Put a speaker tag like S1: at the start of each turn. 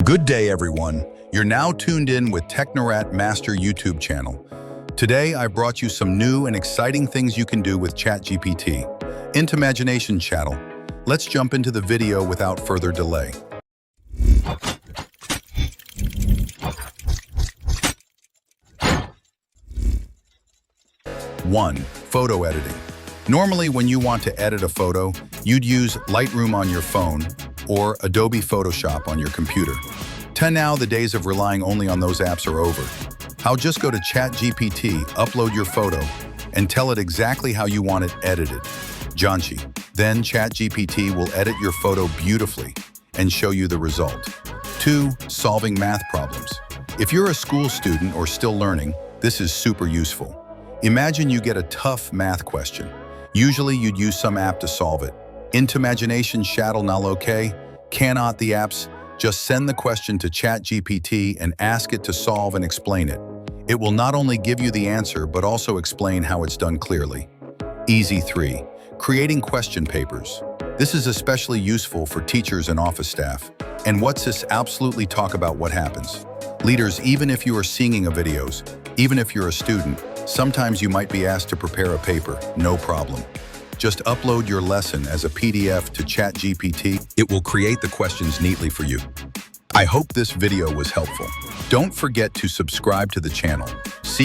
S1: Good day, everyone. You're now tuned in with Technorat Master YouTube channel. Today, I brought you some new and exciting things you can do with ChatGPT. Into Imagination Channel. Let's jump into the video without further delay. One, photo editing. Normally, when you want to edit a photo, you'd use Lightroom on your phone or Adobe Photoshop on your computer. Now, the days of relying only on those apps are over. I'll just go to ChatGPT, upload your photo, and tell it exactly how you want it edited. Janchi. Then ChatGPT will edit your photo beautifully and show you the result. 2. Solving math problems. If you're a school student or still learning, this is super useful. Imagine you get a tough math question. Usually you'd use some app to solve it. Into Imagination Channel now okay? Cannot the apps? Just send the question to ChatGPT and ask it to solve and explain it. It will not only give you the answer, but also explain how it's done clearly. Easy 3. Creating question papers. This is especially useful for teachers and office staff. And what's this? Absolutely talk about what happens. Leaders, even if you are seeing videos, even if you're a student, sometimes you might be asked to prepare a paper, no problem. Just upload your lesson as a PDF to ChatGPT. It will create the questions neatly for you. I hope this video was helpful. Don't forget to subscribe to the channel. See you